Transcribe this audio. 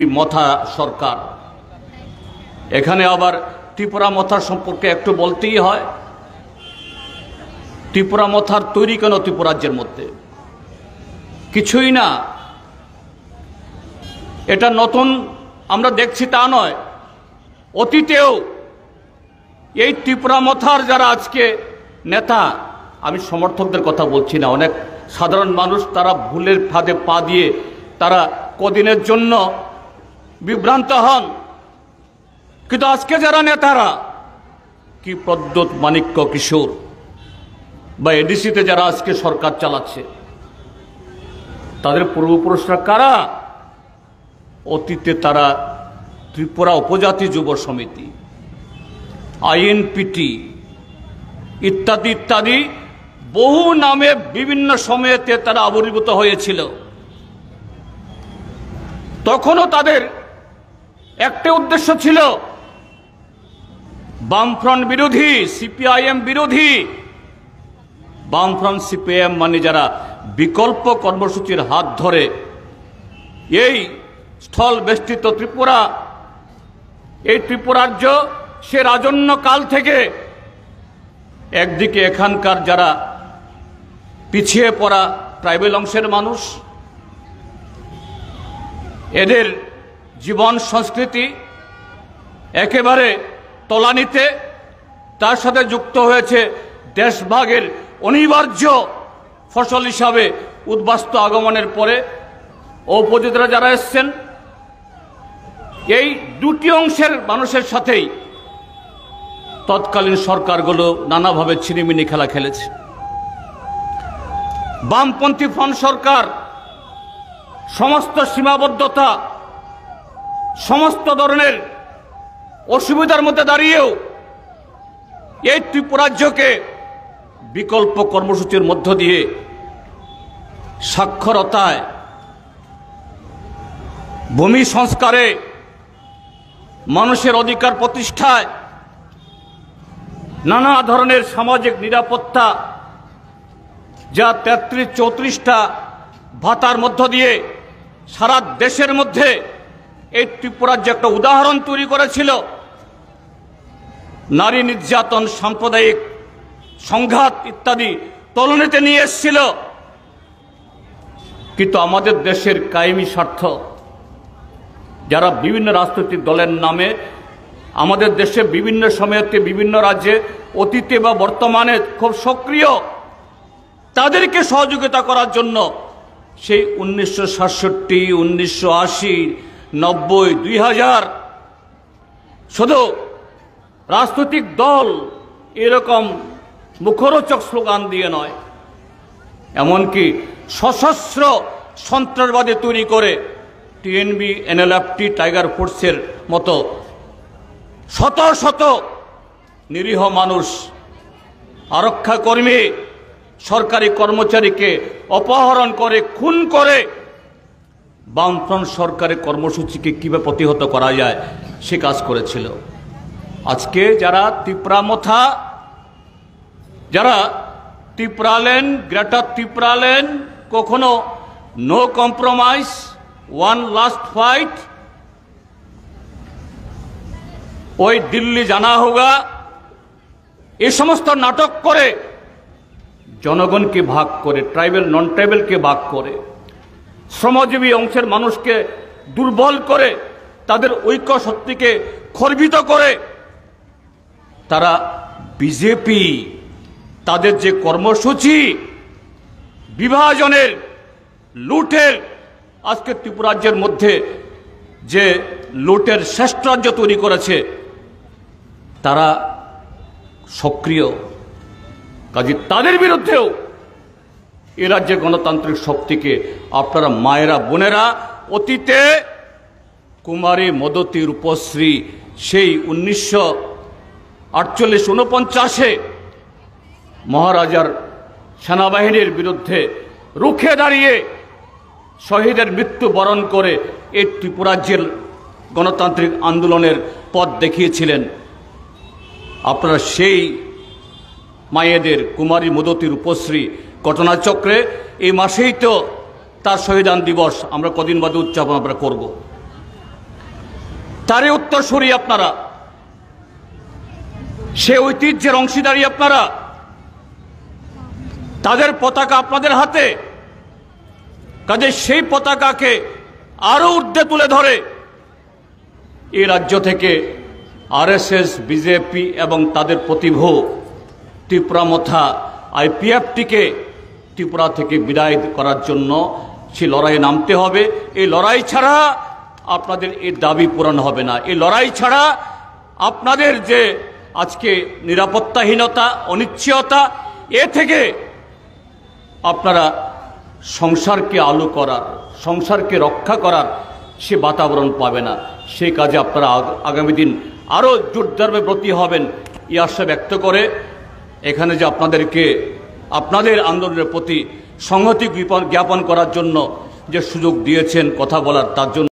মথা সরকার। এখানে আবার ত্রিপুরা মথার সম্পর্কে একটু বলতেই হয়। ত্রিপুরা মথার তৈরি কেন ত্রিপুরা রাজ্যের মধ্যে? কিছুই না, এটা নতুন আমরা দেখছি তা নয়। অতীতেও এই ত্রিপুরা মথার যারা আজকে নেতা, আমি সমর্থকদের কথা বলছি না, অনেক সাধারণ মানুষ তারা ভুলের ফাঁদে পা দিয়ে তারা কদিনের জন্য বিভ্রান্ত হন। কিন্তু আজকে যারা নেতারা, কি প্রদ্যোৎ মাণিক্য কিশোর বা এডিসিতে যারা আজকে সরকার চালাচ্ছে, তাদের পূর্বপুরুষরা কারা? অতীতে তারা ত্রিপুরা উপজাতি যুব সমিতি, আইএনপিটি ইত্যাদি ইত্যাদি বহু নামে বিভিন্ন সময়েতে তারা আবির্ভূত হয়েছিল। তখনও তাদের একটা উদ্দেশ্য ছিল বামফ্রন্ট বিরোধী, সিপিআইএম বিরোধী। বামফ্রন্ট সিপিআইএম মানে যারা বিকল্প কর্মসূচির হাত ধরে এই স্থল বেষ্টিত ত্রিপুরা, এই ত্রিপুরার্য সে রাজন্য কাল থেকে একদিকে এখানকার যারা পিছিয়ে পড়া ট্রাইবেল অংশের মানুষ, এদের জীবন সংস্কৃতি একেবারে তলানিতে, তার সাথে যুক্ত হয়েছে দেশভাগের অনিবার্য ফসল হিসাবে উদ্বাস্তু আগমনের পরে উপজাতিরা যারা এসছেন, এই দুটি অংশের মানুষের সাথেই তৎকালীন সরকারগুলো নানাভাবে ছিনিমিনি খেলা খেলেছে। বামপন্থী ফ্রন্ট সরকার সমস্ত সীমাবদ্ধতা, সমস্ত ধরনের অসুবিধার মধ্যে দাঁড়িয়েও এই ত্রিপুরাজ্যকে বিকল্প কর্মসূচির মধ্য দিয়ে সাক্ষরতায়, ভূমি সংস্কারে, মানুষের অধিকার প্রতিষ্ঠায়, নানা ধরনের সামাজিক নিরাপত্তা, যা 33-34টা ভাতার মধ্য দিয়ে সারা দেশের মধ্যে এই ত্রিপুরার একটা উদাহরণ তৈরি করেছিল। নারী নির্যাতন, সাম্প্রদায়িক সংঘাত ইত্যাদি তলনিতে নিয়ে এসেছিল। কিন্তু আমাদের দেশের কায়েমি স্বার্থ যারা বিভিন্ন রাজনৈতিক দলের নামে আমাদের দেশে বিভিন্ন সময়েতে বিভিন্ন রাজ্যে অতীতে বা বর্তমানে খুব সক্রিয়, তাদেরকে সহযোগিতা করার জন্য সেই 1967, 1980, 90, 2000 শুধু রাজনৈতিক দল এরকম মুখরোচক স্লোগান দিয়ে নয়, এমনকি সশস্ত্র সন্ত্রাসবাদী তৈরি করে টিএনবি, এনএলএফটি, টাইগার ফোর্সের মতো শত শত নিরীহ মানুষ, আরক্ষা কর্মী, সরকারি কর্মচারীকে অপহরণ করে, খুন করে বামফ্রন্ট সরকারের কর্মসূচিকে কিভাবে প্রতিহত করা যায় সে কাজ করেছিল। আজকে যারা ত্রিপুরা মথা, যারা ত্রিপুরালেন, গ্রেটার ত্রিপুরালেন, কখনো no compromise, one last fight, ওই দিল্লি জানা হোগা, এই সমস্ত নাটক করে জনগণকে ভাগ করে, ট্রাইবেল নন ট্রাইবেলকে ভাগ করে, শ্রমজীবী অংশের মানুষকে দুর্বল করে, তাদের ঐক্য শক্তিকে খর্বিত করে তারা বিজেপি তাদের যে কর্মসূচি বিভাজনের, লুটের, আজকে ত্রিপুরাজ্যের মধ্যে যে লুটের শ্রেষ্ঠ রাজ্য তৈরি করেছে, তারা সক্রিয়। কাজে তাদের বিরুদ্ধেও এ রাজ্যের গণতান্ত্রিক শক্তিকে আপনারা মায়েরা, বোনেরা, অতীতে কুমারী মদতী রূপশ্রী সেই 1948-49 মহারাজার সেনাবাহিনীর বিরুদ্ধে রুখে দাঁড়িয়ে শহীদের মৃত্যু বরণ করে এই ত্রিপুরাজ্যের গণতান্ত্রিক আন্দোলনের পথ দেখিয়েছিলেন। আপনারা সেই মায়েদের, কুমারী মদতী রূপশ্রী ঘটনাচক্রে এই মাসেই তো তার শহীদান দিবস আমরা কদিন বাদে উদযাপন আমরা করব। তারই উত্তরসূরি আপনারা, সে ঐতিহ্যের অংশীদারি আপনারা। তাদের পতাকা আপনাদের হাতে, কাজে সেই পতাকাকে আরো ঊর্ধ্বে তুলে ধরে এই রাজ্য থেকে আরএসএস, বিজেপি এবং তাদের প্রতিভূ ত্রিপুরামথা আইপিএফটিকে ত্রিপুরা থেকে বিদায় করার জন্য সে লড়াইয়ে নামতে হবে। এই লড়াই ছাড়া আপনাদের এই দাবি পূরণ হবে না। এই লড়াই ছাড়া আপনাদের যে আজকে নিরাপত্তাহীনতা, অনিশ্চয়তা, এ থেকে আপনারা সংসারকে আলো করার, সংসারকে রক্ষা করার সে বাতাবরণ পাবে না। সেই কাজে আপনারা আগামী দিন আরও জোরদারভাবে ব্রতী হবেন এই আশা ব্যক্ত করে এখানে যে আপনাদেরকে আপনাদের আন্দোলনের প্রতি সংহতি জ্ঞাপন করার জন্য যে সুযোগ দিয়েছেন কথা বলার, তার জন্য